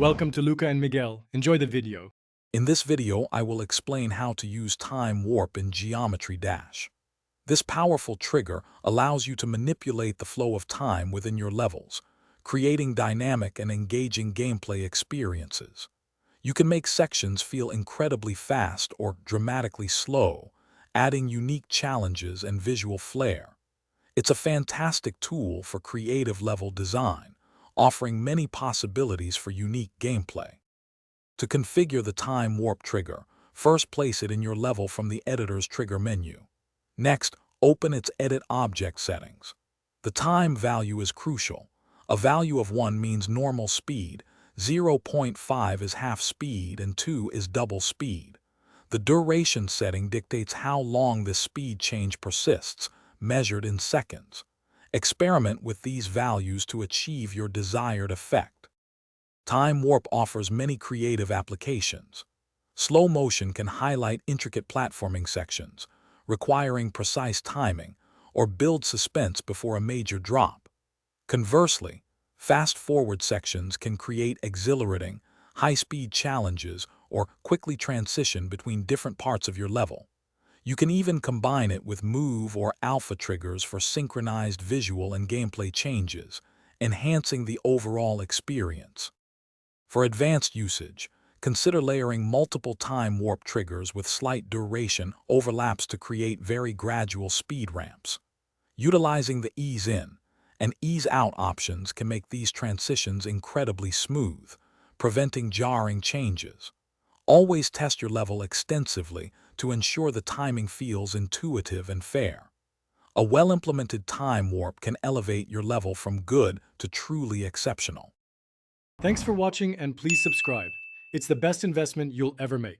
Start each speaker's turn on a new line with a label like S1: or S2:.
S1: Welcome to Luca and Miguel. Enjoy the video.
S2: In this video, I will explain how to use Time Warp in Geometry Dash. This powerful trigger allows you to manipulate the flow of time within your levels, creating dynamic and engaging gameplay experiences. You can make sections feel incredibly fast or dramatically slow, adding unique challenges and visual flair. It's a fantastic tool for creative level design, offering many possibilities for unique gameplay. To configure the Time Warp trigger, first place it in your level from the editor's trigger menu. Next, open its Edit Object settings. The time value is crucial. A value of 1 means normal speed, 0.5 is half speed, and 2 is double speed. The duration setting dictates how long this speed change persists, measured in seconds. Experiment with these values to achieve your desired effect. Time Warp offers many creative applications. Slow motion can highlight intricate platforming sections, requiring precise timing, or build suspense before a major drop. Conversely, fast-forward sections can create exhilarating, high-speed challenges or quickly transition between different parts of your level. You can even combine it with move or alpha triggers for synchronized visual and gameplay changes, enhancing the overall experience. For advanced usage, consider layering multiple Time Warp triggers with slight duration overlaps to create very gradual speed ramps. Utilizing the ease in and ease out options can make these transitions incredibly smooth, preventing jarring changes. Always test your level extensively to ensure the timing feels intuitive and fair. A well-implemented Time Warp can elevate your level from good to truly exceptional.
S1: Thanks for watching and please subscribe. It's the best investment you'll ever make.